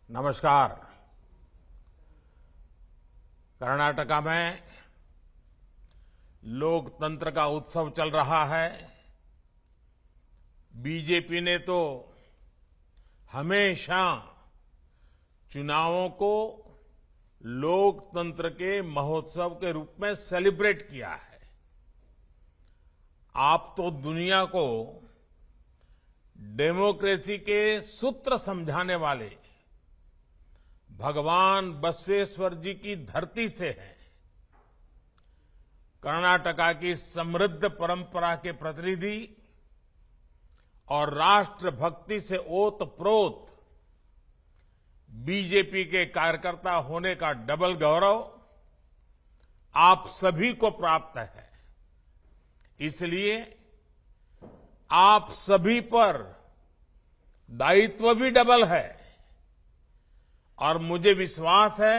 नमस्कार। कर्नाटका में लोकतंत्र का उत्सव चल रहा है। बीजेपी ने तो हमेशा चुनावों को लोकतंत्र के महोत्सव के रूप में सेलिब्रेट किया है। आप तो दुनिया को डेमोक्रेसी के सूत्र समझाने वाले भगवान बसवेश्वर जी की धरती से हैं। कर्नाटका की समृद्ध परंपरा के प्रतिनिधि और राष्ट्रभक्ति से ओतप्रोत बीजेपी के कार्यकर्ता होने का डबल गौरव आप सभी को प्राप्त है। इसलिए आप सभी पर दायित्व भी डबल है और मुझे विश्वास है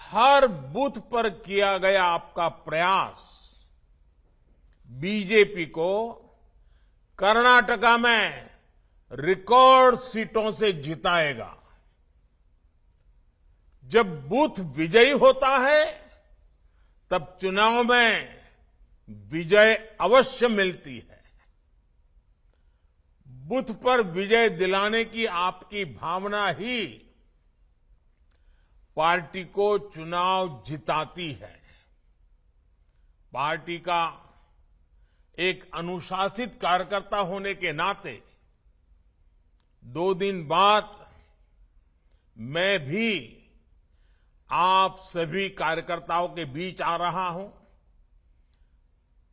हर बूथ पर किया गया आपका प्रयास बीजेपी को कर्नाटका में रिकॉर्ड सीटों से जिताएगा। जब बूथ विजयी होता है तब चुनाव में विजय अवश्य मिलती है। बूथ पर विजय दिलाने की आपकी भावना ही पार्टी को चुनाव जिताती है। पार्टी का एक अनुशासित कार्यकर्ता होने के नाते 2 दिन बाद मैं भी आप सभी कार्यकर्ताओं के बीच आ रहा हूं।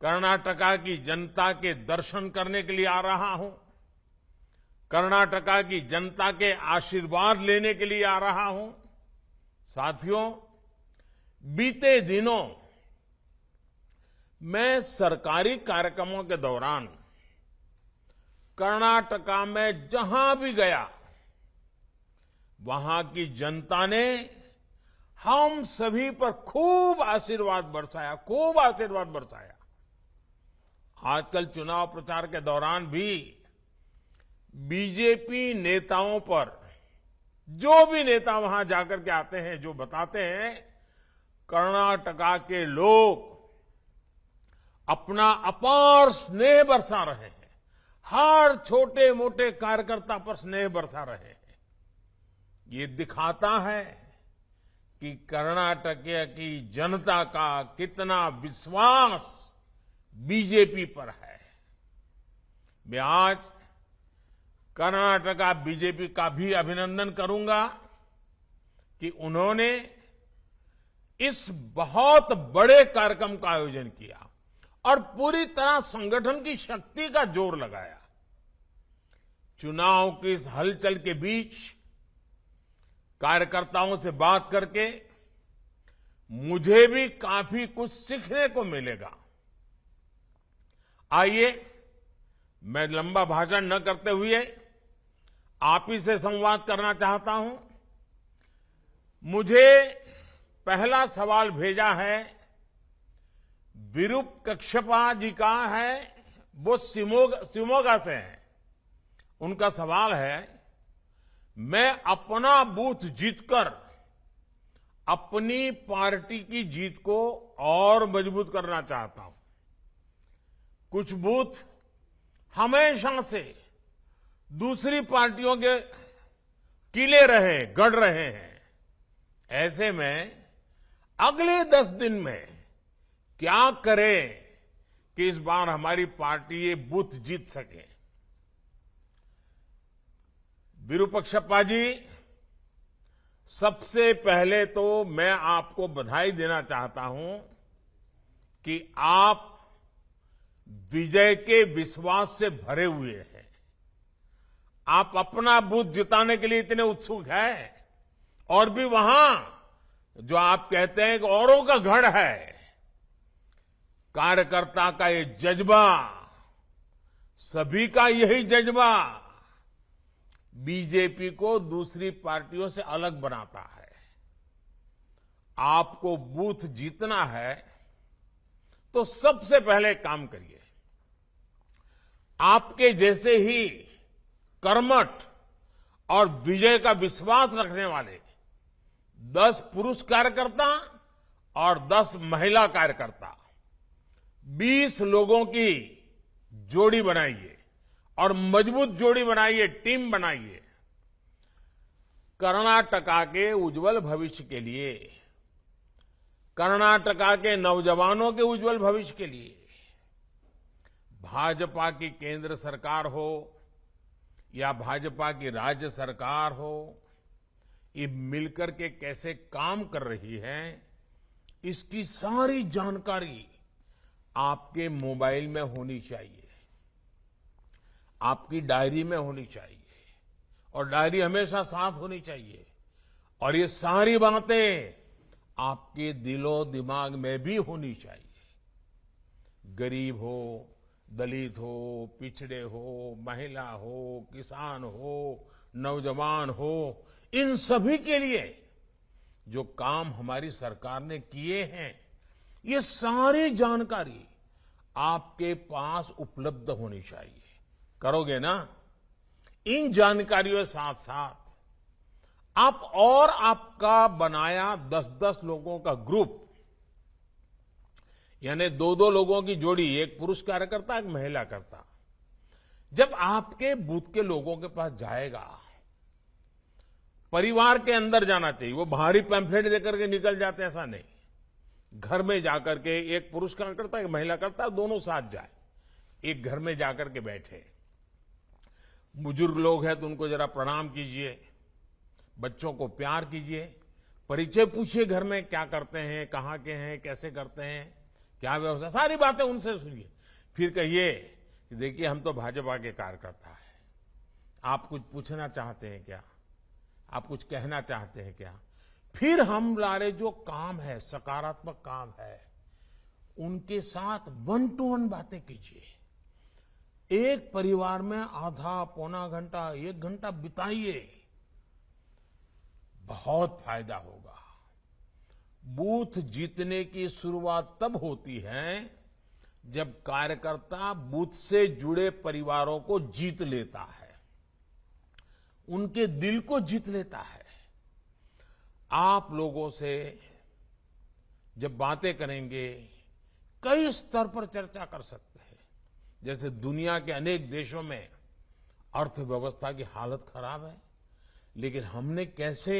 कर्नाटका की जनता के दर्शन करने के लिए आ रहा हूं। कर्नाटका की जनता के आशीर्वाद लेने के लिए आ रहा हूं। साथियों, बीते दिनों मैं सरकारी कार्यक्रमों के दौरान कर्नाटका में जहां भी गया वहां की जनता ने हम सभी पर खूब आशीर्वाद बरसाया। आजकल चुनाव प्रचार के दौरान भी बीजेपी नेताओं पर जो भी नेता वहां जाकर के आते हैं जो बताते हैं, कर्नाटका के लोग अपना अपार स्नेह बरसा रहे हैं। हर छोटे मोटे कार्यकर्ता पर स्नेह बरसा रहे हैं। ये दिखाता है कि कर्नाटक की जनता का कितना विश्वास बीजेपी पर है। मैं आज कर्नाटका बीजेपी का भी अभिनंदन करूंगा कि उन्होंने इस बहुत बड़े कार्यक्रम का आयोजन किया और पूरी तरह संगठन की शक्ति का जोर लगाया। चुनाव की इस हलचल के बीच कार्यकर्ताओं से बात करके मुझे भी काफी कुछ सीखने को मिलेगा। आइए, मैं लंबा भाषण न करते हुए आप ही से संवाद करना चाहता हूं। मुझे पहला सवाल भेजा है विरूपाक्षप्पा जी का है। वो शिवमोगा से हैं। उनका सवाल है, मैं अपना बूथ जीतकर अपनी पार्टी की जीत को और मजबूत करना चाहता हूं। कुछ बूथ हमेशा से दूसरी पार्टियों के किले गढ़ रहे हैं। ऐसे में अगले 10 दिन में क्या करें कि इस बार हमारी पार्टी ये बूथ जीत सके। विरूपाक्षप्पा जी, सबसे पहले तो मैं आपको बधाई देना चाहता हूं कि आप विजय के विश्वास से भरे हुए हैं। आप अपना बूथ जिताने के लिए इतने उत्सुक हैं और भी वहां जो आप कहते हैं कि औरों का गढ़ है, कार्यकर्ता का ये जज्बा, सभी का यही जज्बा बीजेपी को दूसरी पार्टियों से अलग बनाता है। आपको बूथ जीतना है तो सबसे पहले काम करिए। आपके जैसे ही कर्मठ और विजय का विश्वास रखने वाले 10 पुरुष कार्यकर्ता और 10 महिला कार्यकर्ता 20 लोगों की जोड़ी बनाइए और मजबूत जोड़ी बनाइए, टीम बनाइए। कर्नाटका के उज्जवल भविष्य के लिए, कर्नाटका के नौजवानों के उज्जवल भविष्य के लिए भाजपा की केंद्र सरकार हो या भाजपा की राज्य सरकार हो, ये मिलकर के कैसे काम कर रही है, इसकी सारी जानकारी आपके मोबाइल में होनी चाहिए, आपकी डायरी में होनी चाहिए, और डायरी हमेशा साथ होनी चाहिए। और ये सारी बातें आपके दिलो दिमाग में भी होनी चाहिए। गरीब हो, दलित हो, पिछड़े हो, महिला हो, किसान हो, नौजवान हो, इन सभी के लिए जो काम हमारी सरकार ने किए हैं, ये सारी जानकारी आपके पास उपलब्ध होनी चाहिए। करोगे ना? इन जानकारियों के साथ साथ आप और आपका बनाया 10-10 लोगों का ग्रुप, यानी 2-2 लोगों की जोड़ी, एक पुरुष कार्यकर्ता, एक महिला करता, जब आपके बूथ के लोगों के पास जाएगा, परिवार के अंदर जाना चाहिए। वो बाहरी पैम्फलेट देकर के निकल जाते, ऐसा नहीं। घर में जाकर के एक पुरुष कार्यकर्ता, एक महिला करता, दोनों साथ जाए, एक घर में जाकर के बैठे। बुजुर्ग लोग हैं तो उनको जरा प्रणाम कीजिए, बच्चों को प्यार कीजिए, परिचय पूछिए, घर में क्या करते हैं, कहाँ के हैं, कैसे करते हैं, क्या व्यवस्था, सारी बातें उनसे सुनिए। फिर कहिए कि देखिए हम तो भाजपा के कार्यकर्ता हैं, आप कुछ पूछना चाहते हैं क्या, आप कुछ कहना चाहते हैं क्या। फिर हम लारे जो काम है, सकारात्मक काम है, उनके साथ 1 to 1 बातें कीजिए। एक परिवार में आधा पौना घंटा, 1 घंटा बिताइए, बहुत फायदा होगा। बूथ जीतने की शुरुआत तब होती है जब कार्यकर्ता बूथ से जुड़े परिवारों को जीत लेता है, उनके दिल को जीत लेता है। आप लोगों से जब बातें करेंगे, कई स्तर पर चर्चा कर सकते हैं। जैसे दुनिया के अनेक देशों में अर्थव्यवस्था की हालत खराब है, लेकिन हमने कैसे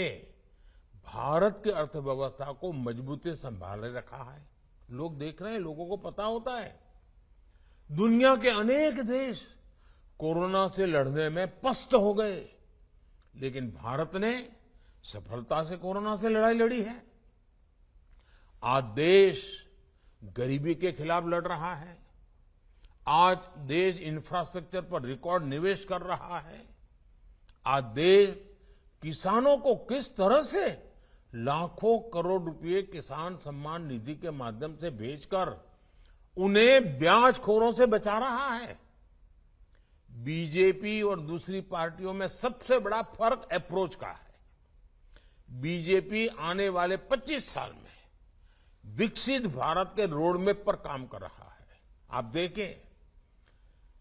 भारत की अर्थव्यवस्था को मजबूती से संभाले रखा है, लोग देख रहे हैं, लोगों को पता होता है। दुनिया के अनेक देश कोरोना से लड़ने में पस्त हो गए, लेकिन भारत ने सफलता से कोरोना से लड़ाई लड़ी है। आज देश गरीबी के खिलाफ लड़ रहा है, आज देश इंफ्रास्ट्रक्चर पर रिकॉर्ड निवेश कर रहा है, आज देश किसानों को किस तरह से लाखों करोड़ रुपए किसान सम्मान निधि के माध्यम से भेजकर उन्हें ब्याजखोरों से बचा रहा है। बीजेपी और दूसरी पार्टियों में सबसे बड़ा फर्क अप्रोच का है। बीजेपी आने वाले 25 साल में विकसित भारत के रोडमैप पर काम कर रहा है। आप देखें,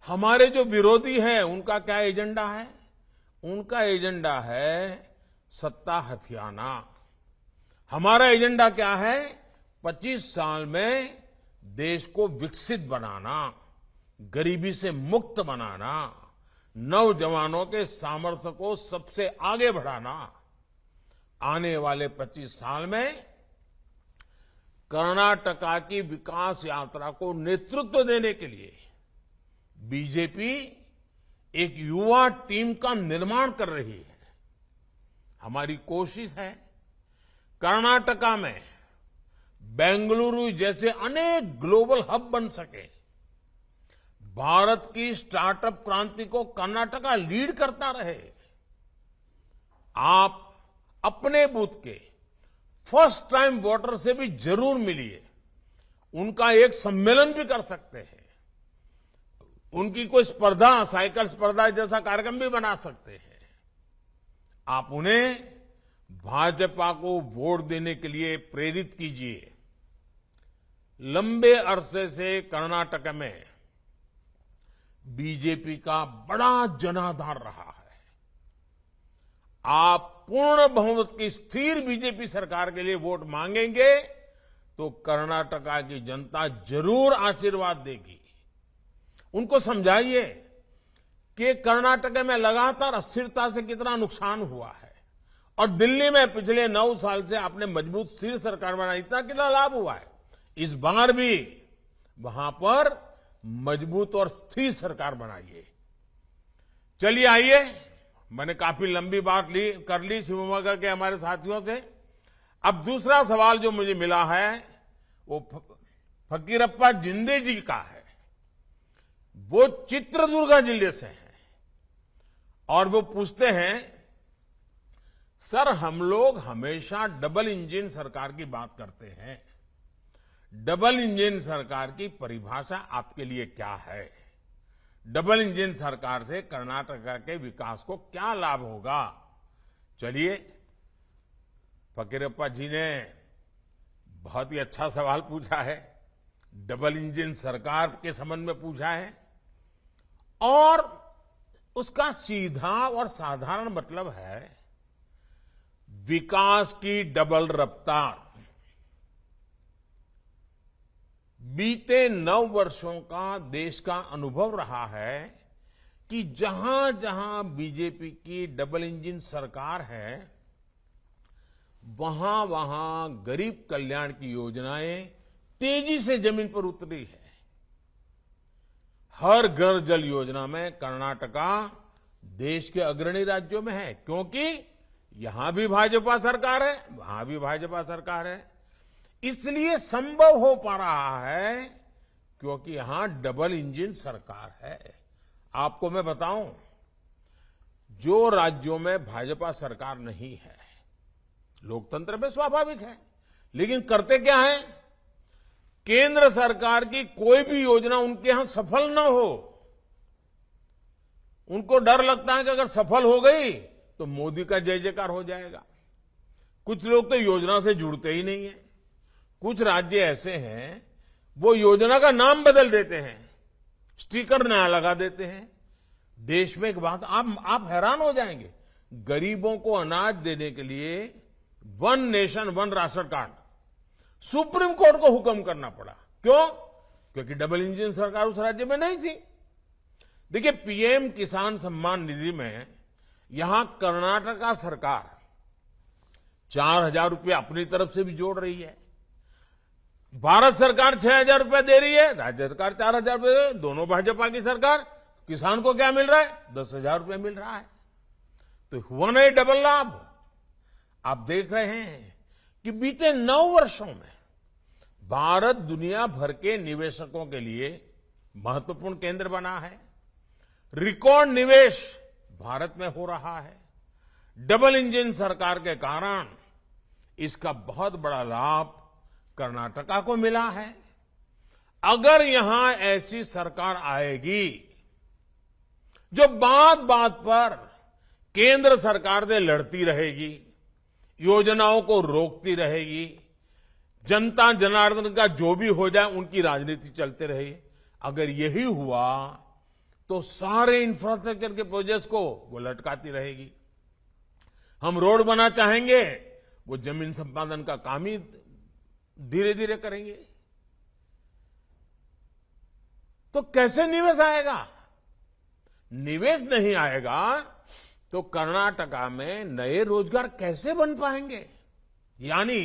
हमारे जो विरोधी हैं उनका क्या एजेंडा है? उनका एजेंडा है सत्ता हथियाना। हमारा एजेंडा क्या है? 25 साल में देश को विकसित बनाना, गरीबी से मुक्त बनाना, नौजवानों के सामर्थ्य को सबसे आगे बढ़ाना। आने वाले 25 साल में कर्नाटका की विकास यात्रा को नेतृत्व देने के लिए बीजेपी एक युवा टीम का निर्माण कर रही है। हमारी कोशिश है कर्नाटका में बेंगलुरु जैसे अनेक ग्लोबल हब बन सके। भारत की स्टार्टअप क्रांति को कर्नाटका लीड करता रहे। आप अपने बूथ के फर्स्ट टाइम वोटर से भी जरूर मिलिए, उनका एक सम्मेलन भी कर सकते हैं, उनकी कोई स्पर्धा, साइकिल स्पर्धा जैसा कार्यक्रम भी बना सकते हैं। आप उन्हें भाजपा को वोट देने के लिए प्रेरित कीजिए। लंबे अरसे से कर्नाटक में बीजेपी का बड़ा जनाधार रहा है। आप पूर्ण बहुमत की स्थिर बीजेपी सरकार के लिए वोट मांगेंगे तो कर्नाटका की जनता जरूर आशीर्वाद देगी। उनको समझाइए कि कर्नाटक में लगातार अस्थिरता से कितना नुकसान हुआ है और दिल्ली में पिछले 9 साल से आपने मजबूत स्थिर सरकार बनाई, इतना कितना लाभ हुआ है। इस बार भी वहां पर मजबूत और स्थिर सरकार बनाइए। चलिए आइए, मैंने काफी लंबी बात कर ली शिवमोगा के हमारे साथियों से। अब दूसरा सवाल जो मुझे मिला है वो फकीरप्पा जिंदे जी का है। वो चित्रदुर्गा जिले से हैं और वो पूछते हैं, सर हम लोग हमेशा डबल इंजन सरकार की बात करते हैं, डबल इंजन सरकार की परिभाषा आपके लिए क्या है? डबल इंजन सरकार से कर्नाटका के विकास को क्या लाभ होगा? चलिए, फकीरप्पा जी ने बहुत ही अच्छा सवाल पूछा है, डबल इंजन सरकार के संबंध में पूछा है और उसका सीधा और साधारण मतलब है विकास की डबल रफ्तार। बीते 9 वर्षों का देश का अनुभव रहा है कि जहां जहां बीजेपी की डबल इंजन सरकार है वहां वहां गरीब कल्याण की योजनाएं तेजी से जमीन पर उतरी है। हर घर जल योजना में कर्नाटका देश के अग्रणी राज्यों में है, क्योंकि यहां भी भाजपा सरकार है, वहां भी भाजपा सरकार है। इसलिए संभव हो पा रहा है क्योंकि यहां डबल इंजन सरकार है। आपको मैं बताऊं, जो राज्यों में भाजपा सरकार नहीं है, लोकतंत्र में स्वाभाविक है, लेकिन करते क्या है, केंद्र सरकार की कोई भी योजना उनके यहां सफल ना हो, उनको डर लगता है कि अगर सफल हो गई तो मोदी का जय जयकार हो जाएगा। कुछ लोग तो योजना से जुड़ते ही नहीं है। कुछ राज्य ऐसे हैं वो योजना का नाम बदल देते हैं, स्टिकर नया लगा देते हैं। देश में एक बात आप हैरान हो जाएंगे, गरीबों को अनाज देने के लिए 1 nation 1 ration card supreme court को हुक्म करना पड़ा। क्यों? क्योंकि डबल इंजन सरकार उस राज्य में नहीं थी। देखिए, पीएम किसान सम्मान निधि में यहां कर्नाटका सरकार 4,000 रुपये अपनी तरफ से भी जोड़ रही है, भारत सरकार 6,000 रुपये दे रही है, राज्य सरकार 4,000 रुपये, दोनों भाजपा की सरकार। किसान को क्या मिल रहा है? 10,000 रुपये मिल रहा है। तो हुआ नहीं डबल लाभ। आप देख रहे हैं कि बीते 9 वर्षों में भारत दुनिया भर के निवेशकों के लिए महत्वपूर्ण केंद्र बना है। रिकॉर्ड निवेश भारत में हो रहा है। डबल इंजन सरकार के कारण इसका बहुत बड़ा लाभ कर्नाटका को मिला है। अगर यहां ऐसी सरकार आएगी जो बात बात पर केंद्र सरकार से लड़ती रहेगी, योजनाओं को रोकती रहेगी, जनता जनार्दन का जो भी हो जाए उनकी राजनीति चलते रहे, अगर यही हुआ तो सारे इंफ्रास्ट्रक्चर के प्रोजेक्ट्स को वो लटकाती रहेगी। हम रोड बना चाहेंगे, वो जमीन संपादन का काम ही धीरे धीरे करेंगे। तो कैसे निवेश आएगा? निवेश नहीं आएगा तो कर्नाटका में नए रोजगार कैसे बन पाएंगे? यानी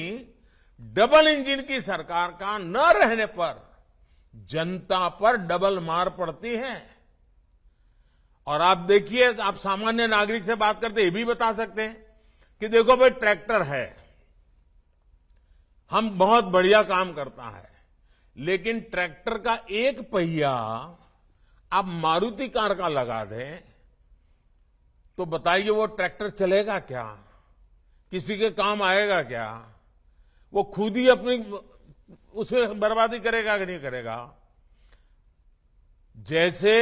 डबल इंजन की सरकार का न रहने पर जनता पर डबल मार पड़ती है। और आप देखिए, आप सामान्य नागरिक से बात करते ये भी बता सकते हैं कि देखो भाई, ट्रैक्टर है, हम बहुत बढ़िया काम करता है, लेकिन ट्रैक्टर का एक पहिया आप मारुति कार का लगा दें तो बताइए वो ट्रैक्टर चलेगा क्या? किसी के काम आएगा क्या? वो खुद ही अपनी उसमें बर्बादी करेगा कि नहीं करेगा? जैसे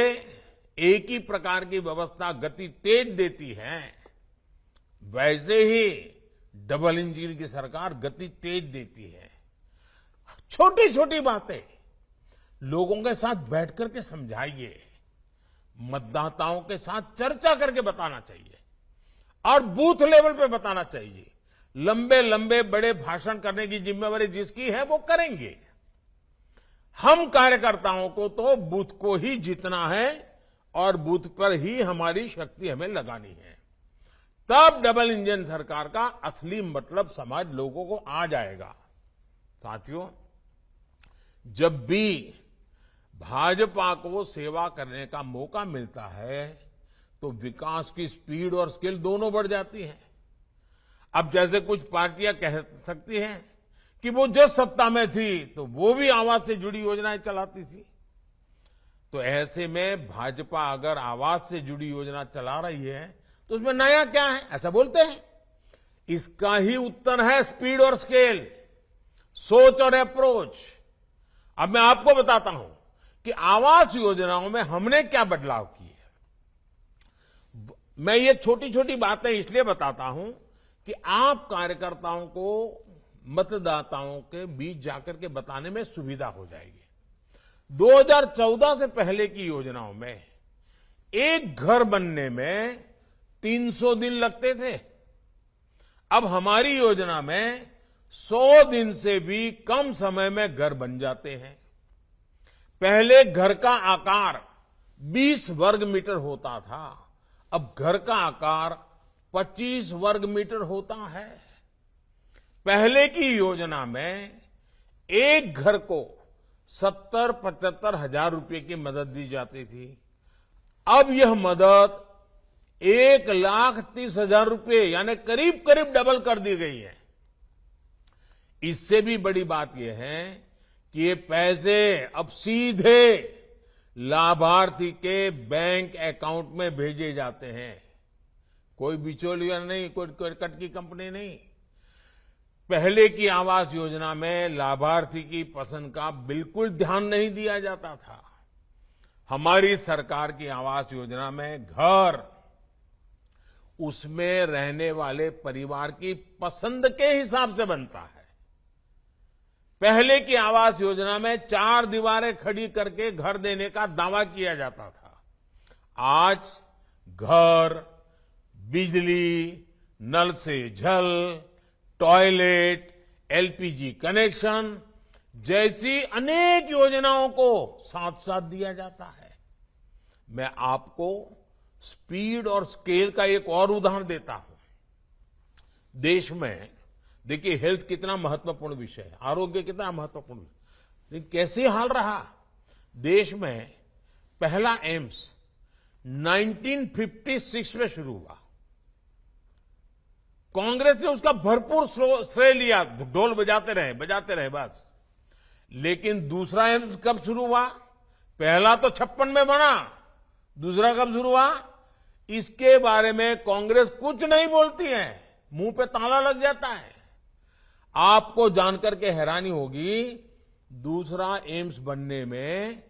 एक ही प्रकार की व्यवस्था गति तेज देती है, वैसे ही डबल इंजन की सरकार गति तेज देती है। छोटी छोटी बातें लोगों के साथ बैठ करके समझाइए, मतदाताओं के साथ चर्चा करके बताना चाहिए। और बूथ लेवल पे बताना चाहिए। लंबे लंबे बड़े भाषण करने की जिम्मेवारी जिसकी है वो करेंगे। हम कार्यकर्ताओं को तो बूथ को ही जीतना है और बूथ पर ही हमारी शक्ति हमें लगानी है। तब डबल इंजन सरकार का असली मतलब समझ लोगों को आ जाएगा। साथियों, जब भी भाजपा को सेवा करने का मौका मिलता है तो विकास की स्पीड और स्किल दोनों बढ़ जाती है। अब जैसे कुछ पार्टियां कह सकती हैं कि वो जब सत्ता में थी तो वो भी आवास से जुड़ी योजनाएं चलाती थी, तो ऐसे में भाजपा अगर आवास से जुड़ी योजना चला रही है तो उसमें नया क्या है, ऐसा बोलते हैं। इसका ही उत्तर है स्पीड और स्केल, सोच और अप्रोच। अब मैं आपको बताता हूं कि आवास योजनाओं में हमने क्या बदलाव किए। मैं ये छोटी छोटी बातें इसलिए बताता हूं कि आप कार्यकर्ताओं को मतदाताओं के बीच जाकर के बताने में सुविधा हो जाएगी। 2014 से पहले की योजनाओं में एक घर बनने में 300 दिन लगते थे। अब हमारी योजना में 100 दिन से भी कम समय में घर बन जाते हैं। पहले घर का आकार 20 वर्ग मीटर होता था, अब घर का आकार 25 वर्ग मीटर होता है। पहले की योजना में एक घर को 70-75 हजार रुपए की मदद दी जाती थी। अब यह मदद 1,30,000 रुपए यानी करीब करीब डबल कर दी गई है। इससे भी बड़ी बात यह है कि ये पैसे अब सीधे लाभार्थी के बैंक अकाउंट में भेजे जाते हैं। कोई बिचौलिया नहीं, कोई कट की कंपनी नहीं। पहले की आवास योजना में लाभार्थी की पसंद का बिल्कुल ध्यान नहीं दिया जाता था। हमारी सरकार की आवास योजना में घर उसमें रहने वाले परिवार की पसंद के हिसाब से बनता है। पहले की आवास योजना में 4 दीवारें खड़ी करके घर देने का दावा किया जाता था। आज घर, बिजली, नल से जल, टॉयलेट, एलपीजी कनेक्शन जैसी अनेक योजनाओं को साथ साथ दिया जाता है। मैं आपको स्पीड और स्केल का एक और उदाहरण देता हूं। देश में देखिए हेल्थ कितना महत्वपूर्ण विषय है, आरोग्य कितना महत्वपूर्ण विषय, लेकिन कैसे हाल रहा। देश में पहला एम्स 1956 में शुरू हुआ। कांग्रेस ने उसका भरपूर श्रेय लिया, ढोल बजाते रहे बस। लेकिन दूसरा एम्स कब शुरू हुआ? पहला तो 56 में बना, दूसरा कब शुरू हुआ इसके बारे में कांग्रेस कुछ नहीं बोलती है, मुंह पे ताला लग जाता है। आपको जानकर के हैरानी होगी, दूसरा एम्स बनने में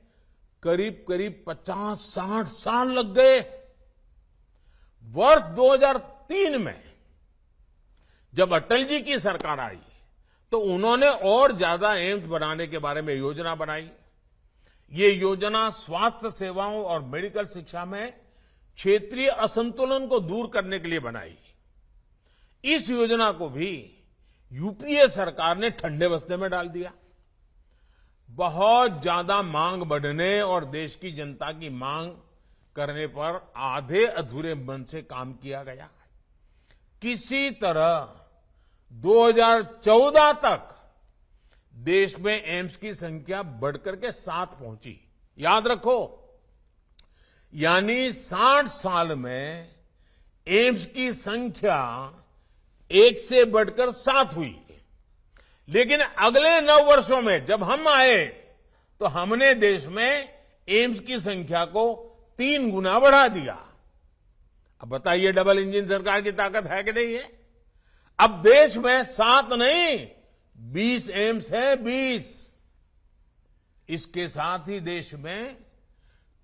करीब करीब 50-60 साल लग गए। वर्ष 2003 में जब अटल जी की सरकार आई तो उन्होंने और ज्यादा एम्स बनाने के बारे में योजना बनाई। ये योजना स्वास्थ्य सेवाओं और मेडिकल शिक्षा में क्षेत्रीय असंतुलन को दूर करने के लिए बनाई। इस योजना को भी यूपीए सरकार ने ठंडे बस्ते में डाल दिया। बहुत ज्यादा मांग बढ़ने और देश की जनता की मांग करने पर आधे अधूरे मन से काम किया गया। किसी तरह 2014 तक देश में एम्स की संख्या बढ़कर के 7 पहुंची। याद रखो, यानी 60 साल में एम्स की संख्या 1 से बढ़कर 7 हुई। लेकिन अगले 9 वर्षों में जब हम आए तो हमने देश में एम्स की संख्या को 3 गुना बढ़ा दिया। अब बताइए डबल इंजन सरकार की ताकत है कि नहीं है? अब देश में 7 नहीं 20 एम्स है, 20। इसके साथ ही देश में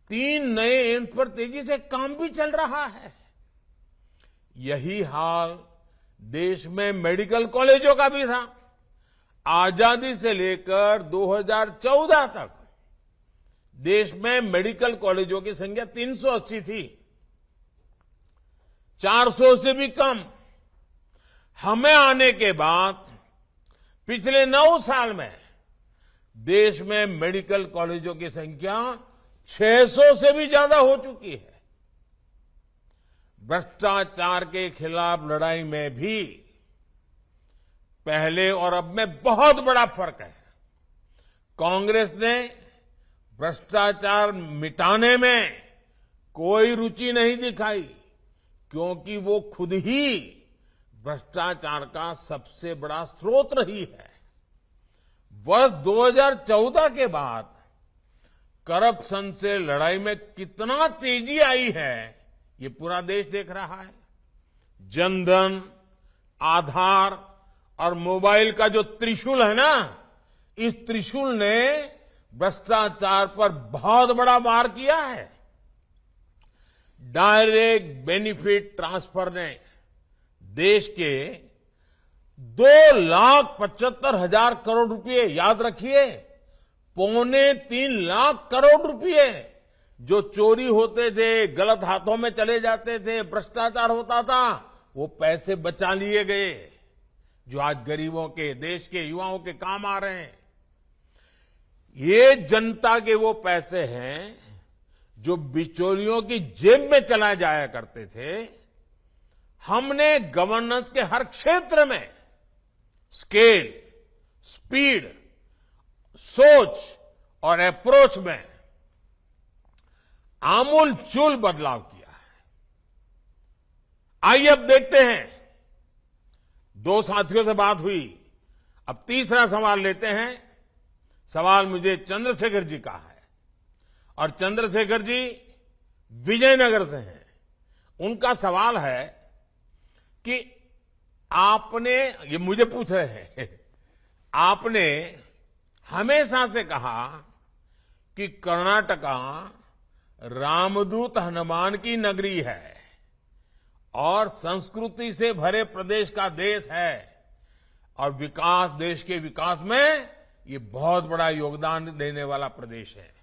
3 नए एम्स पर तेजी से काम भी चल रहा है। यही हाल देश में मेडिकल कॉलेजों का भी था। आजादी से लेकर 2014 तक देश में मेडिकल कॉलेजों की संख्या 380 थी। 400 से भी कम। हमें आने के बाद पिछले 9 साल में देश में मेडिकल कॉलेजों की संख्या 600 से भी ज्यादा हो चुकी है। भ्रष्टाचार के खिलाफ लड़ाई में भी पहले और अब में बहुत बड़ा फर्क है। कांग्रेस ने भ्रष्टाचार मिटाने में कोई रुचि नहीं दिखाई, क्योंकि वो खुद ही भ्रष्टाचार का सबसे बड़ा स्रोत रही है। वर्ष 2014 के बाद करप्शन से लड़ाई में कितना तेजी आई है, ये पूरा देश देख रहा है। जनधन, आधार और मोबाइल का जो त्रिशूल है ना, इस त्रिशूल ने भ्रष्टाचार पर बहुत बड़ा वार किया है। डायरेक्ट बेनिफिट ट्रांसफर ने देश के 2,75,000 करोड़ रुपए, याद रखिए, 2.25 लाख करोड़ रुपए जो चोरी होते थे, गलत हाथों में चले जाते थे, भ्रष्टाचार होता था, वो पैसे बचा लिए गए, जो आज गरीबों के, देश के युवाओं के काम आ रहे हैं। ये जनता के वो पैसे हैं जो बिचौलियों की जेब में चला जाया करते थे। हमने गवर्नेंस के हर क्षेत्र में स्केल, स्पीड, सोच और अप्रोच में आमूलचूल बदलाव किया है। आइए अब देखते हैं, 2 साथियों से बात हुई, अब तीसरा सवाल लेते हैं। सवाल मुझे चंद्रशेखर जी का है और चंद्रशेखर जी विजयनगर से हैं। उनका सवाल है कि आपने, ये मुझे पूछ रहे हैं, आपने हमेशा से कहा कि कर्नाटका रामदूत हनुमान की नगरी है और संस्कृति से भरे प्रदेश का देश है और विकास, देश के विकास में ये बहुत बड़ा योगदान देने वाला प्रदेश है।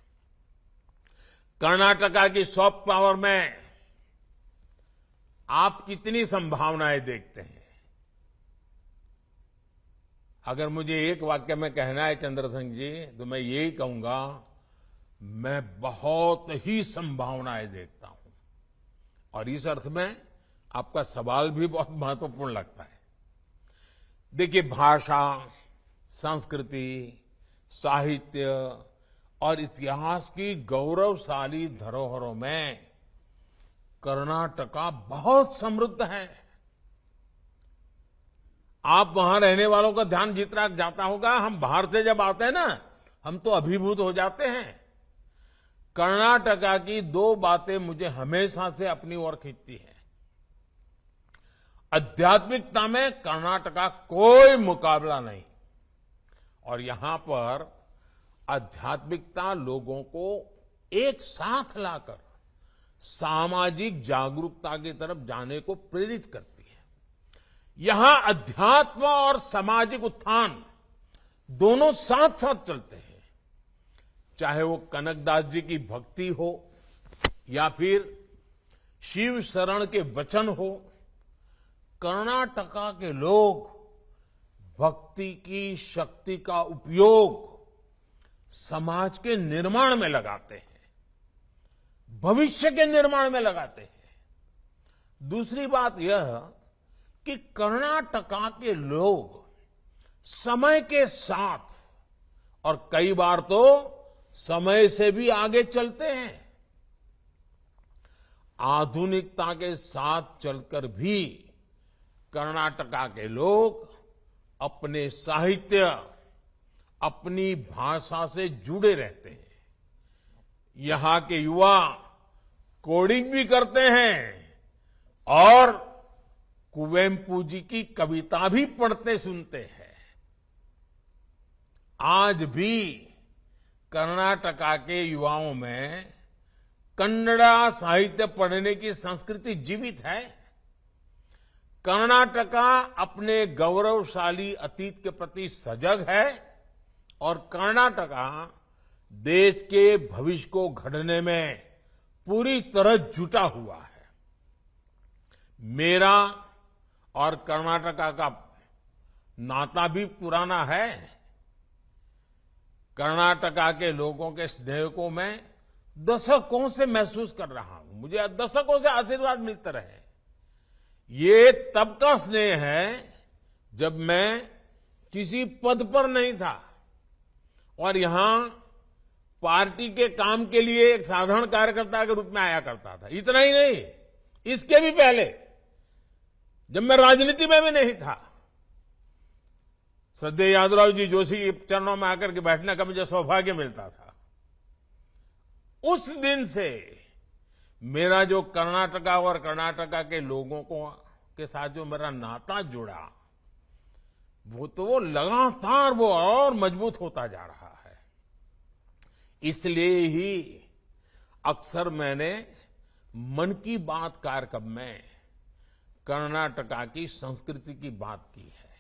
कर्नाटका की सॉफ्ट पावर में आप कितनी संभावनाएं देखते हैं? अगर मुझे एक वाक्य में कहना है चंद्रशेखर जी, तो मैं यही कहूंगा, मैं बहुत ही संभावनाएं देखता हूं। और इस अर्थ में आपका सवाल भी बहुत महत्वपूर्ण लगता है। देखिए, भाषा, संस्कृति, साहित्य और इतिहास की गौरवशाली धरोहरों में कर्नाटका बहुत समृद्ध है। आप वहां रहने वालों का ध्यान जितना जाता होगा, हम बाहर से जब आते हैं ना, हम तो अभिभूत हो जाते हैं। कर्नाटका की 2 बातें मुझे हमेशा से अपनी ओर खींचती हैं। आध्यात्मिकता में कर्नाटका कोई मुकाबला नहीं, और यहां पर आध्यात्मिकता लोगों को एक साथ लाकर सामाजिक जागरूकता की तरफ जाने को प्रेरित करती है। यहां अध्यात्म और सामाजिक उत्थान दोनों साथ साथ चलते हैं। चाहे वो कनकदास जी की भक्ति हो या फिर शिव शरण के वचन हो, कर्नाटका के लोग भक्ति की शक्ति का उपयोग समाज के निर्माण में लगाते हैं, भविष्य के निर्माण में लगाते हैं। दूसरी बात यह कि कर्नाटका के लोग समय के साथ और कई बार तो समय से भी आगे चलते हैं। आधुनिकता के साथ चलकर भी कर्नाटका के लोग अपने साहित्य, अपनी भाषा से जुड़े रहते हैं। यहां के युवा कोडिंग भी करते हैं और कुवेम्पू जी की कविता भी पढ़ते सुनते हैं। आज भी कर्नाटका के युवाओं में कन्नड़ा साहित्य पढ़ने की संस्कृति जीवित है। कर्नाटका अपने गौरवशाली अतीत के प्रति सजग है और कर्नाटका देश के भविष्य को गढ़ने में पूरी तरह जुटा हुआ है। मेरा और कर्नाटका का नाता भी पुराना है। कर्नाटका के लोगों के स्नेह को मैं दशकों से महसूस कर रहा हूं। मुझे दशकों से आशीर्वाद मिलते रहे। ये तब का स्नेह है जब मैं किसी पद पर नहीं था और यहां पार्टी के काम के लिए एक साधारण कार्यकर्ता के रूप में आया करता था। इतना ही नहीं, इसके भी पहले जब मैं राजनीति में भी नहीं था, श्रद्धेय यादवराव जी जोशी के चरणों में आकर के बैठने का मुझे सौभाग्य मिलता था। उस दिन से मेरा जो कर्नाटका और कर्नाटका के लोगों के साथ जो मेरा नाता जुड़ा, वो लगातार वो और मजबूत होता जा रहा है। इसलिए ही अक्सर मैंने मन की बात कार्यक्रम में कर्नाटका की संस्कृति की बात की है।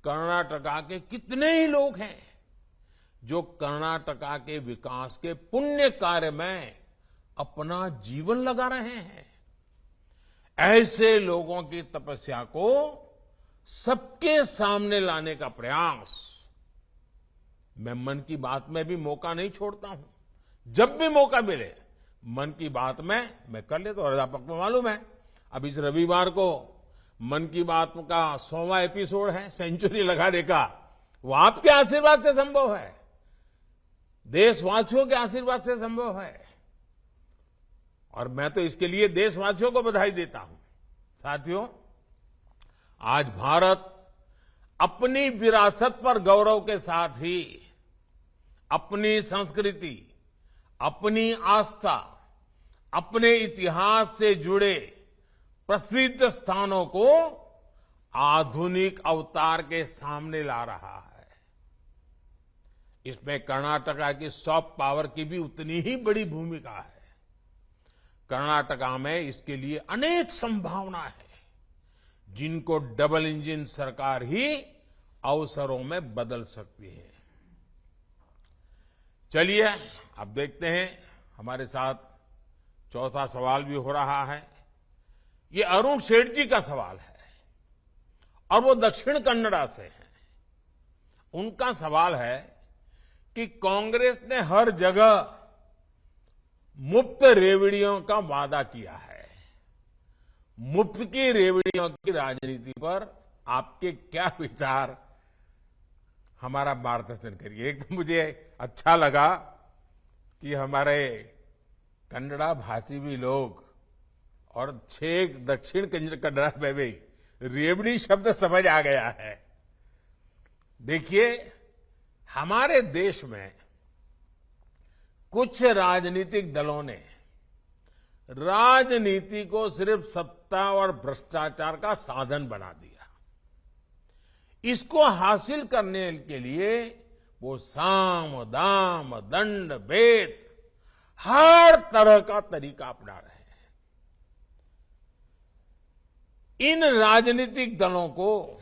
कर्नाटका के कितने ही लोग हैं जो कर्नाटका के विकास के पुण्य कार्य में अपना जीवन लगा रहे हैं। ऐसे लोगों की तपस्या को सबके सामने लाने का प्रयास मैं मन की बात में भी मौका नहीं छोड़ता हूं। जब भी मौका मिले मन की बात में मैं कर लेता हूं। और आपको मालूम है, अब इस रविवार को मन की बात का 100वां एपिसोड है, सेंचुरी लगाने का। वो आपके आशीर्वाद से संभव है, देशवासियों के आशीर्वाद से संभव है। और मैं तो इसके लिए देशवासियों को बधाई देता हूं। साथियों, आज भारत अपनी विरासत पर गौरव के साथ ही अपनी संस्कृति, अपनी आस्था, अपने इतिहास से जुड़े प्रसिद्ध स्थानों को आधुनिक अवतार के सामने ला रहा है। इसमें कर्नाटका की सॉफ्ट पावर की भी उतनी ही बड़ी भूमिका है। कर्नाटका में इसके लिए अनेक संभावना है, जिनको डबल इंजन सरकार ही अवसरों में बदल सकती है। चलिए अब देखते हैं, हमारे साथ चौथा सवाल भी हो रहा है। ये अरुण सेठ जी का सवाल है और वो दक्षिण कन्नड़ा से हैं। उनका सवाल है कि कांग्रेस ने हर जगह मुफ्त रेवड़ियों का वादा किया है। मुफ्त की रेवड़ियों की राजनीति पर आपके क्या विचार, हमारा मार्गदर्शन करिए। एक तो मुझे अच्छा लगा कि हमारे कन्नड़ा भाषी भी लोग और छेक दक्षिण कन्नड़ा में भी रेवड़ी शब्द समझ आ गया है। देखिए, हमारे देश में कुछ राजनीतिक दलों ने राजनीति को सिर्फ सत्ता और भ्रष्टाचार का साधन बना दिया। इसको हासिल करने के लिए वो साम दाम दंड भेद हर तरह का तरीका अपना रहे हैं। इन राजनीतिक दलों को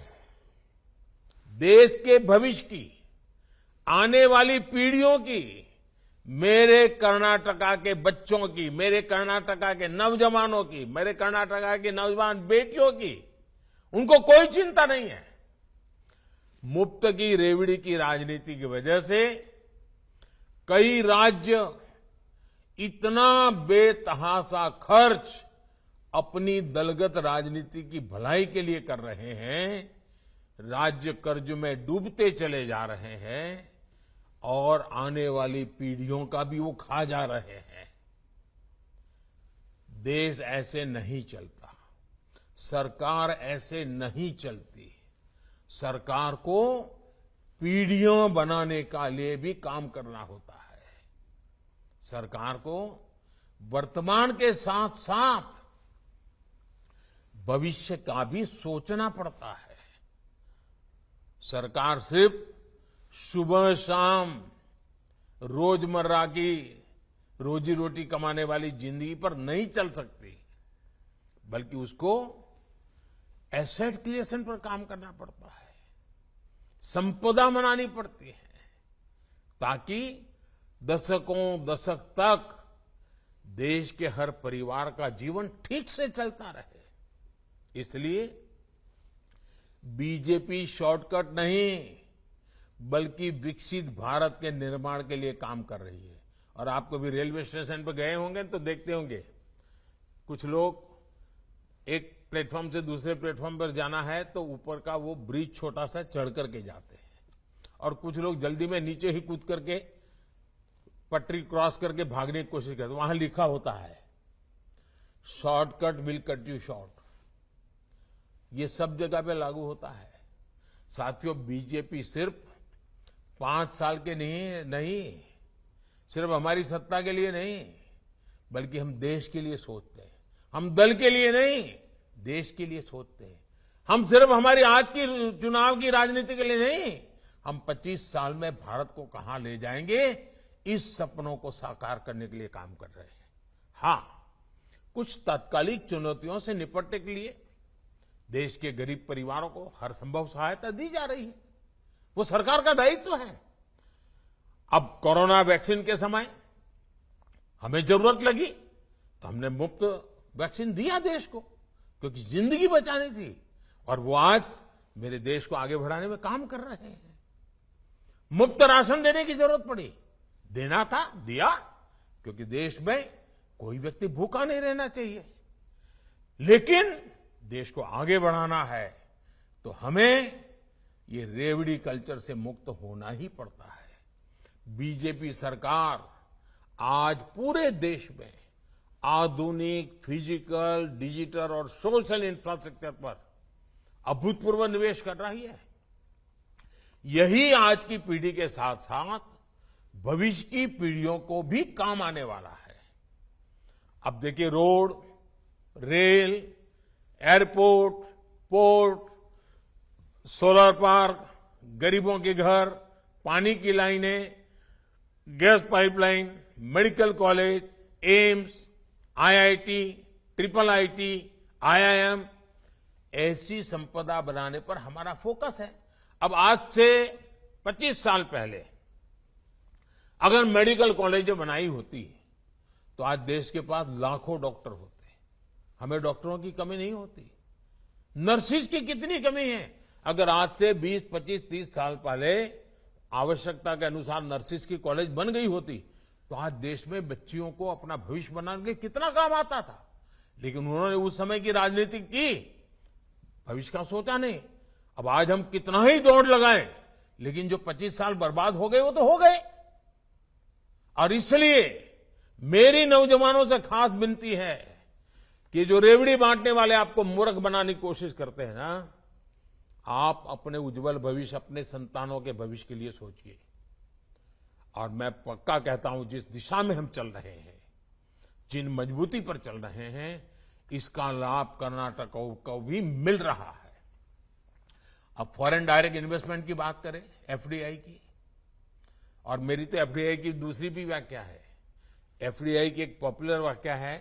देश के भविष्य की, आने वाली पीढ़ियों की, मेरे कर्नाटका के बच्चों की, मेरे कर्नाटका के नौजवानों की, मेरे कर्नाटका की नौजवान बेटियों की, उनको कोई चिंता नहीं है। मुफ्त की रेवड़ी की राजनीति की वजह से कई राज्य इतना बेतहाशा खर्च अपनी दलगत राजनीति की भलाई के लिए कर रहे हैं, राज्य कर्ज में डूबते चले जा रहे हैं और आने वाली पीढ़ियों का भी वो खा जा रहे हैं। देश ऐसे नहीं चलता, सरकार ऐसे नहीं चलती। सरकार को पीढ़ियों बनाने का लिए भी काम करना होता है। सरकार को वर्तमान के साथ साथ भविष्य का भी सोचना पड़ता है। सरकार सिर्फ सुबह शाम रोजमर्रा की रोजी रोटी कमाने वाली जिंदगी पर नहीं चल सकती, बल्कि उसको एसेट क्रिएशन पर काम करना पड़ता है, संपदा बनानी पड़ती है, ताकि दशकों दशक तक देश के हर परिवार का जीवन ठीक से चलता रहे। इसलिए बीजेपी शॉर्टकट नहीं, बल्कि विकसित भारत के निर्माण के लिए काम कर रही है। और आप कभी रेलवे स्टेशन पर गए होंगे तो देखते होंगे, कुछ लोग एक प्लेटफॉर्म से दूसरे प्लेटफॉर्म पर जाना है तो ऊपर का वो ब्रिज छोटा सा चढ़ करके जाते हैं, और कुछ लोग जल्दी में नीचे ही कूद करके पटरी क्रॉस करके भागने की कोशिश करते। वहां लिखा होता है, shortcut will cut you short. ये सब जगह पे लागू होता है। साथियों, बीजेपी सिर्फ 5 साल के नहीं, सिर्फ हमारी सत्ता के लिए नहीं, बल्कि हम देश के लिए सोचते हैं। हम दल के लिए नहीं, देश के लिए सोचते हैं। हम सिर्फ हमारी आज की चुनाव की राजनीति के लिए नहीं, हम 25 साल में भारत को कहां ले जाएंगे, इस सपनों को साकार करने के लिए काम कर रहे हैं। हां, कुछ तात्कालिक चुनौतियों से निपटने के लिए देश के गरीब परिवारों को हर संभव सहायता दी जा रही है। वो सरकार का दायित्व है। अब कोरोना वैक्सीन के समय हमें जरूरत लगी तो हमने मुफ्त वैक्सीन दिया देश को, क्योंकि जिंदगी बचानी थी। और वो आज मेरे देश को आगे बढ़ाने में काम कर रहे हैं। मुफ्त राशन देने की जरूरत पड़ी, देना था, दिया, क्योंकि देश में कोई व्यक्ति भूखा नहीं रहना चाहिए। लेकिन देश को आगे बढ़ाना है तो हमें ये रेवड़ी कल्चर से मुक्त होना ही पड़ता है। बीजेपी सरकार आज पूरे देश में आधुनिक फिजिकल, डिजिटल और सोशल इंफ्रास्ट्रक्चर पर अभूतपूर्व निवेश कर रही है। यही आज की पीढ़ी के साथ साथ भविष्य की पीढ़ियों को भी काम आने वाला है। अब देखिए, road, rail, airport, port, solar park, गरीबों के घर, पानी की लाइनें, gas pipeline, medical college, AIIMS, IIT, triple IT, IIM, ऐसी संपदा बनाने पर हमारा फोकस है। अब आज से 25 साल पहले अगर मेडिकल कॉलेज बनाई होती तो आज देश के पास लाखों डॉक्टर होते। हमें डॉक्टरों की कमी नहीं होती। नर्सिस की कितनी कमी है। अगर आज से 20, 25, 30 साल पहले आवश्यकता के अनुसार नर्सिस की कॉलेज बन गई होती तो आज देश में बच्चियों को अपना भविष्य बनाने के कितना काम आता था। लेकिन उन्होंने उस समय की राजनीति की, भविष्य का सोचा नहीं। अब आज हम कितना ही दौड़ लगाएं, लेकिन जो 25 साल बर्बाद हो गए वो तो हो गए। और इसलिए मेरी नौजवानों से खास विनती है कि जो रेवड़ी बांटने वाले आपको मूर्ख बनाने की कोशिश करते हैं ना, आप अपने उज्जवल भविष्य, अपने संतानों के भविष्य के लिए सोचिए। और मैं पक्का कहता हूं, जिस दिशा में हम चल रहे हैं, जिन मजबूती पर चल रहे हैं, इसका लाभ कर्नाटक को भी मिल रहा है। अब फॉरेन डायरेक्ट इन्वेस्टमेंट की बात करें, एफडीआई की, और मेरी तो एफडीआई की दूसरी भी व्याख्या है। एफडीआई की एक पॉपुलर व्याख्या है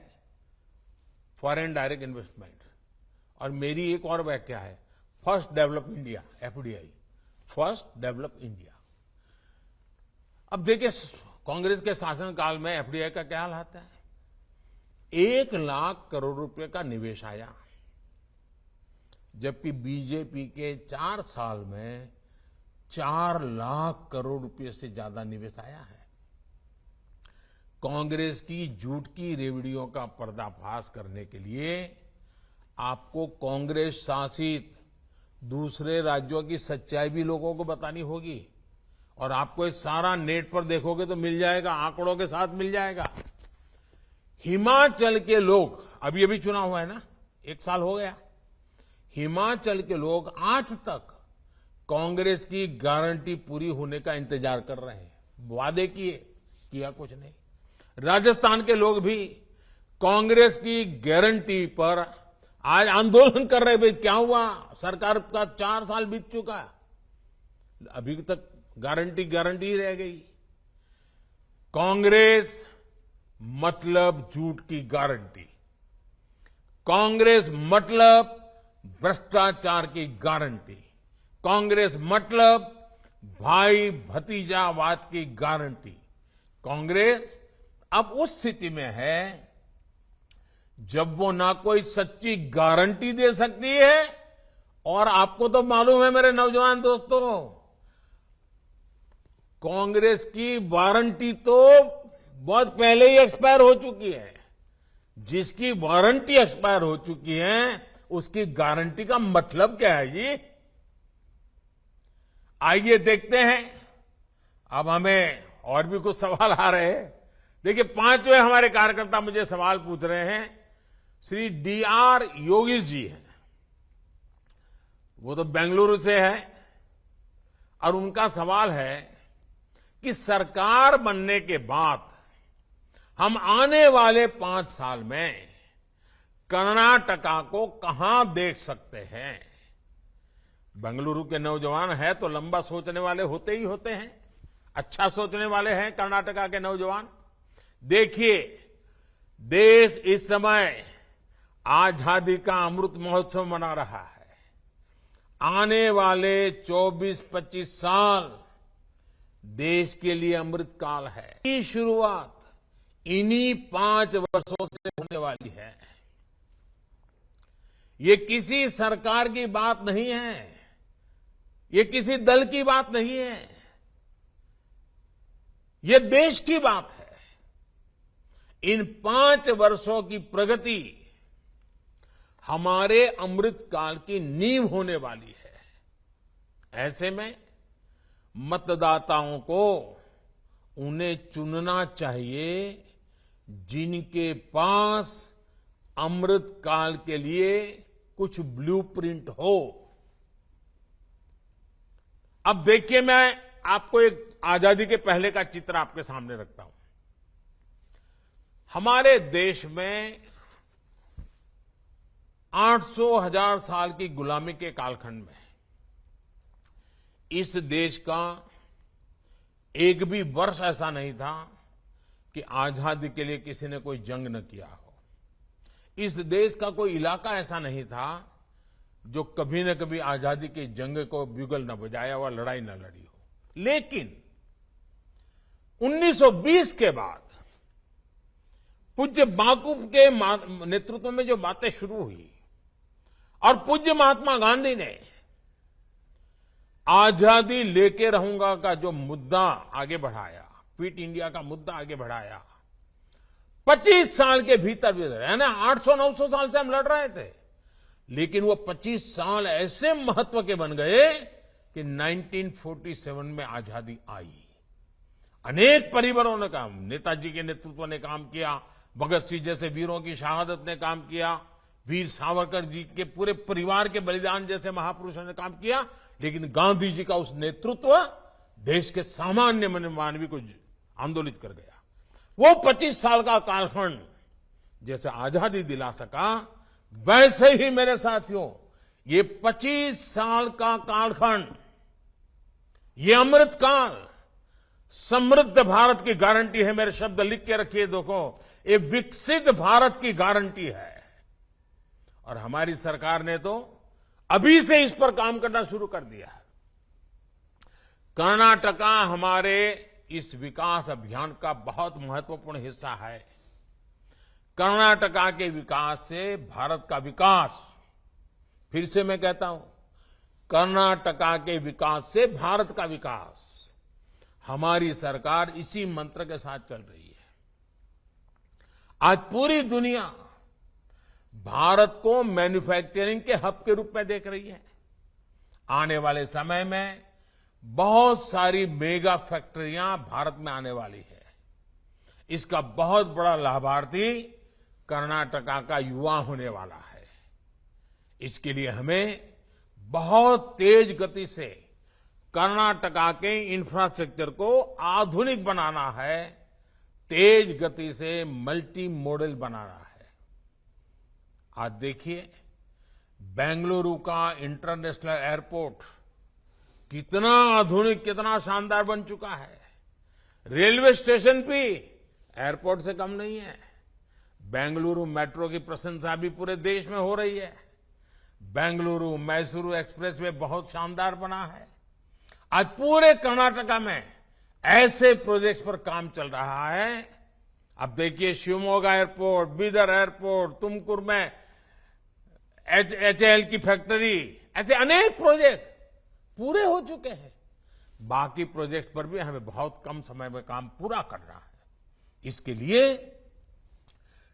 फॉरेन डायरेक्ट इन्वेस्टमेंट, और मेरी एक और व्याख्या है first develop India, FDI, first develop India. अब देखिए, कांग्रेस के शासनकाल में एफडीआई का क्या हाल आता है। 1 लाख करोड़ रुपए का निवेश आया, जबकि बीजेपी के 4 साल में 4 लाख करोड़ रुपए से ज्यादा निवेश आया है। कांग्रेस की झूठ की रेवड़ियों का पर्दाफाश करने के लिए आपको कांग्रेस शासित दूसरे राज्यों की सच्चाई भी लोगों को बतानी होगी। और आपको ये सारा नेट पर देखोगे तो मिल जाएगा, आंकड़ों के साथ मिल जाएगा। हिमाचल के लोग, अभी चुनाव हुआ है ना, 1 साल हो गया, हिमाचल के लोग आज तक कांग्रेस की गारंटी पूरी होने का इंतजार कर रहे हैं। वादे किया कुछ नहीं। राजस्थान के लोग भी कांग्रेस की गारंटी पर आज आंदोलन कर रहे। भाई क्या हुआ, सरकार का 4 साल बीत चुका, अभी तक गारंटी ही रह गई। कांग्रेस मतलब झूठ की गारंटी, कांग्रेस मतलब भ्रष्टाचार की गारंटी, कांग्रेस मतलब भाई भतीजावाद की गारंटी। कांग्रेस अब उस स्थिति में है जब वो ना कोई सच्ची गारंटी दे सकती है, और आपको तो मालूम है मेरे नौजवान दोस्तों, कांग्रेस की वारंटी तो बहुत पहले ही एक्सपायर हो चुकी है। जिसकी वारंटी एक्सपायर हो चुकी है, उसकी गारंटी का मतलब क्या है जी? आइए देखते हैं। अब हमें और भी कुछ सवाल आ रहे हैं। देखिए, 5वें हमारे कार्यकर्ता मुझे सवाल पूछ रहे हैं। श्री DR योगेश जी हैं, वो तो बेंगलुरु से है, और उनका सवाल है कि सरकार बनने के बाद हम आने वाले 5 साल में कर्नाटका को कहां देख सकते हैं? बेंगलुरु के नौजवान है तो लंबा सोचने वाले होते ही होते हैं, अच्छा सोचने वाले हैं कर्नाटका के नौजवान। देखिए, देश इस समय आजादी का अमृत महोत्सव मना रहा है। आने वाले 24-25 साल देश के लिए अमृत काल है। ये शुरुआत इन्हीं 5 वर्षों से होने वाली है। ये किसी सरकार की बात नहीं है, ये किसी दल की बात नहीं है, ये देश की बात है। इन 5 वर्षों की प्रगति हमारे अमृत काल की नींव होने वाली है। ऐसे में मतदाताओं को उन्हें चुनना चाहिए जिनके पास अमृत काल के लिए कुछ ब्लूप्रिंट हो। अब देखिए, मैं आपको एक आजादी के पहले का चित्र आपके सामने रखता हूं। हमारे देश में 800,000 साल की गुलामी के कालखंड में इस देश का एक भी वर्ष ऐसा नहीं था कि आजादी के लिए किसी ने कोई जंग न किया हो। इस देश का कोई इलाका ऐसा नहीं था जो कभी न कभी आजादी की जंग को ब्यूगल न बजाया हुआ, लड़ाई न लड़ी हो। लेकिन 1920 के बाद पूज्य बापू के नेतृत्व में जो बातें शुरू हुई और पूज्य महात्मा गांधी ने आजादी लेके रहूंगा का जो मुद्दा आगे बढ़ाया, क्विट इंडिया का मुद्दा आगे बढ़ाया, 25 साल के भीतर है ना, 800-900 साल से हम लड़ रहे थे, लेकिन वो 25 साल ऐसे महत्व के बन गए कि 1947 में आजादी आई। अनेक परिवारों ने काम, नेताजी के नेतृत्व ने काम किया, भगत सिंह जैसे वीरों की शहादत ने काम किया, वीर सावरकर जी के पूरे परिवार के बलिदान जैसे महापुरुषों ने काम किया, लेकिन गांधी जी का उस नेतृत्व देश के सामान्य मानवीय को आंदोलित कर गया। वो 25 साल का कालखंड जैसे आजादी दिला सका, वैसे ही मेरे साथियों ये 25 साल का कालखंड, ये अमृत काल समृद्ध भारत की गारंटी है। मेरे शब्द लिख के रखिए, देखो, ये विकसित भारत की गारंटी है। और हमारी सरकार ने तो अभी से इस पर काम करना शुरू कर दिया है। कर्नाटका हमारे इस विकास अभियान का बहुत महत्वपूर्ण हिस्सा है। कर्नाटका के विकास से भारत का विकास, फिर से मैं कहता हूं, कर्नाटका के विकास से भारत का विकास, हमारी सरकार इसी मंत्र के साथ चल रही है। आज पूरी दुनिया भारत को मैन्युफैक्चरिंग के हब के रूप में देख रही है। आने वाले समय में बहुत सारी मेगा फैक्ट्रियां भारत में आने वाली है। इसका बहुत बड़ा लाभार्थी कर्नाटका का युवा होने वाला है। इसके लिए हमें बहुत तेज गति से कर्नाटका के इंफ्रास्ट्रक्चर को आधुनिक बनाना है, तेज गति से मल्टी मॉडल बनाना है। आज देखिए, बेंगलुरु का इंटरनेशनल एयरपोर्ट कितना आधुनिक, कितना शानदार बन चुका है। रेलवे स्टेशन भी एयरपोर्ट से कम नहीं है। बेंगलुरु मेट्रो की प्रशंसा भी पूरे देश में हो रही है। बेंगलुरु मैसूरू एक्सप्रेसवे बहुत शानदार बना है। आज पूरे कर्नाटका में ऐसे प्रोजेक्ट्स पर काम चल रहा है। अब देखिए शिवमोगा एयरपोर्ट, बीदर एयरपोर्ट, तुमकुर में HAL की फैक्ट्री, ऐसे अनेक प्रोजेक्ट पूरे हो चुके हैं। बाकी प्रोजेक्ट पर भी हमें बहुत कम समय में काम पूरा करना है। इसके लिए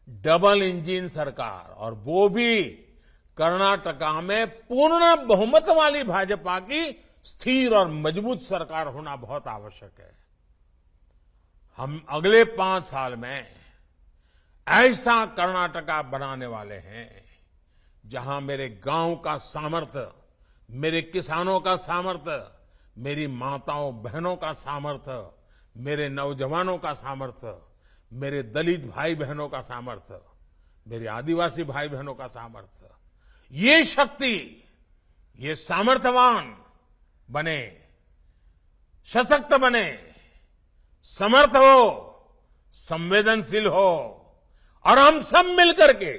डबल इंजन सरकार, और वो भी कर्नाटका में पूर्ण बहुमत वाली भाजपा की स्थिर और मजबूत सरकार होना बहुत आवश्यक है। हम अगले 5 साल में ऐसा कर्नाटका बनाने वाले हैं जहां मेरे गांव का सामर्थ्य, मेरे किसानों का सामर्थ्य, मेरी माताओं बहनों का सामर्थ्य, मेरे नौजवानों का सामर्थ्य, मेरे दलित भाई बहनों का सामर्थ्य, मेरे आदिवासी भाई बहनों का सामर्थ्य, ये शक्ति, ये सामर्थ्यवान बने, सशक्त बने, समर्थ हो, संवेदनशील हो, और हम सब मिलकर के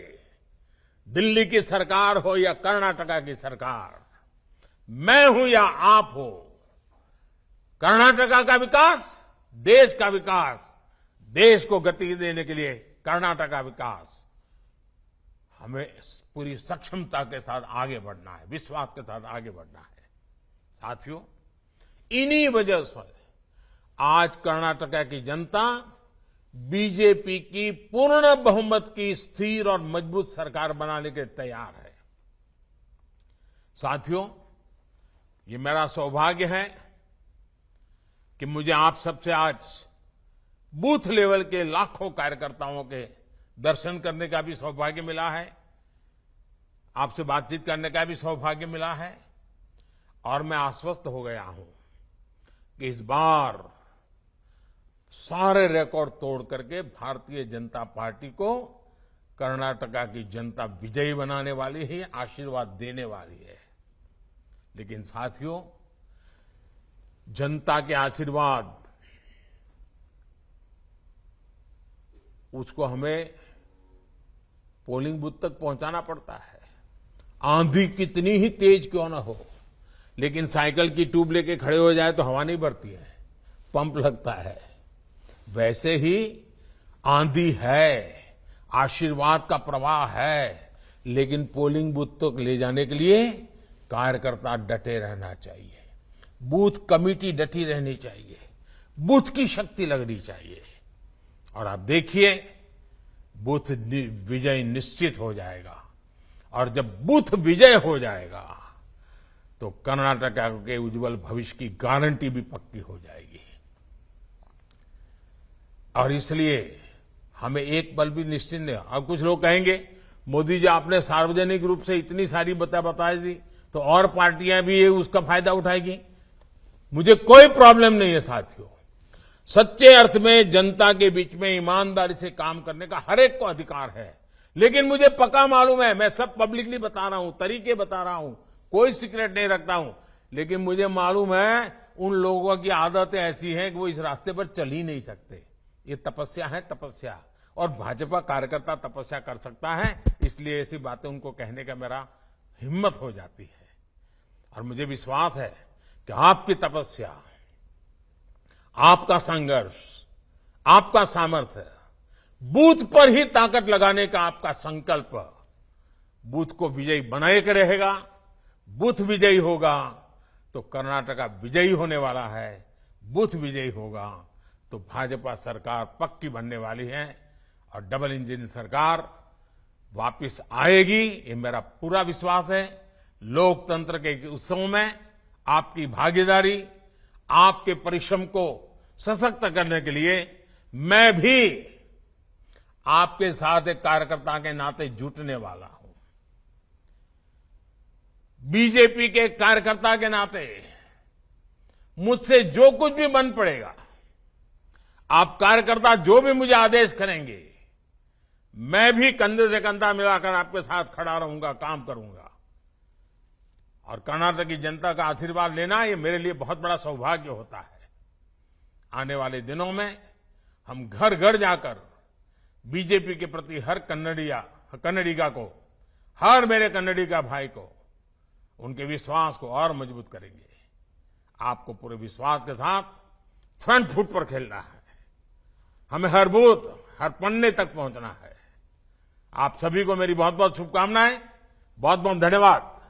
दिल्ली की सरकार हो या कर्नाटका की सरकार, मैं हूं या आप हो, कर्नाटका का विकास, देश का विकास, देश को गति देने के लिए कर्नाटक का विकास, हमें पूरी सक्षमता के साथ आगे बढ़ना है, विश्वास के साथ आगे बढ़ना है। साथियों, इन्हीं वजह से आज कर्नाटका की जनता बीजेपी की पूर्ण बहुमत की स्थिर और मजबूत सरकार बनाने के तैयार है। साथियों, ये मेरा सौभाग्य है कि मुझे आप सबसे आज बूथ लेवल के लाखों कार्यकर्ताओं के दर्शन करने का भी सौभाग्य मिला है, आपसे बातचीत करने का भी सौभाग्य मिला है, और मैं आश्वस्त हो गया हूं कि इस बार सारे रिकॉर्ड तोड़ करके भारतीय जनता पार्टी को कर्नाटका की जनता विजयी बनाने वाली है, आशीर्वाद देने वाली है। लेकिन साथियों, जनता के आशीर्वाद उसको हमें पोलिंग बूथ तक पहुंचाना पड़ता है। आंधी कितनी ही तेज क्यों ना हो, लेकिन साइकिल की ट्यूब लेके खड़े हो जाए तो हवा नहीं भरती है, पंप लगता है। वैसे ही आंधी है, आशीर्वाद का प्रवाह है, लेकिन पोलिंग बूथ तक ले जाने के लिए कार्यकर्ता डटे रहना चाहिए, बूथ कमेटी डटी रहनी चाहिए, बूथ की शक्ति लगनी चाहिए। और आप देखिए, बूथ विजय निश्चित हो जाएगा, और जब बूथ विजय हो जाएगा तो कर्नाटका के उज्जवल भविष्य की गारंटी भी पक्की हो जाएगी। और इसलिए हमें एक पल भी निश्चिंत नहीं। अब कुछ लोग कहेंगे, मोदी जी आपने सार्वजनिक रूप से इतनी सारी बता दी तो और पार्टियां भी ये उसका फायदा उठाएगी। मुझे कोई प्रॉब्लम नहीं है साथियों, सच्चे अर्थ में जनता के बीच में ईमानदारी से काम करने का हर एक को अधिकार है। लेकिन मुझे पक्का मालूम है, मैं सब पब्लिकली बता रहा हूं, तरीके बता रहा हूं, कोई सीक्रेट नहीं रखता हूं, लेकिन मुझे मालूम है उन लोगों की आदतें ऐसी हैं कि वो इस रास्ते पर चल ही नहीं सकते। ये तपस्या है, तपस्या, और भाजपा कार्यकर्ता तपस्या कर सकता है, इसलिए ऐसी बातें उनको कहने का मेरा हिम्मत हो जाती है। और मुझे विश्वास है कि आपकी तपस्या, आपका संघर्ष, आपका सामर्थ्य, बूथ पर ही ताकत लगाने का आपका संकल्प बूथ को विजयी बनाए के रहेगा। बूथ विजयी होगा तो कर्नाटका विजयी होने वाला है, बूथ विजयी होगा तो भाजपा सरकार पक्की बनने वाली है, और डबल इंजन सरकार वापस आएगी, ये मेरा पूरा विश्वास है। लोकतंत्र के उत्सव में आपकी भागीदारी, आपके परिश्रम को सशक्त करने के लिए मैं भी आपके साथ एक कार्यकर्ता के नाते जुटने वाला हूं। बीजेपी के कार्यकर्ता के नाते मुझसे जो कुछ भी बन पड़ेगा, आप कार्यकर्ता जो भी मुझे आदेश करेंगे, मैं भी कंधे से कंधा मिलाकर आपके साथ खड़ा रहूंगा, काम करूंगा। और कर्नाटक की जनता का आशीर्वाद लेना ये मेरे लिए बहुत बड़ा सौभाग्य होता है। आने वाले दिनों में हम घर घर जाकर बीजेपी के प्रति हर कन्नडिगा को, हर मेरे कन्नडिगा भाई को, उनके विश्वास को और मजबूत करेंगे। आपको पूरे विश्वास के साथ फ्रंट फुट पर खेलना है। हमें हर बूथ, हर पन्ने तक पहुंचना है। आप सभी को मेरी बहुत बहुत शुभकामनाएं, बहुत बहुत धन्यवाद।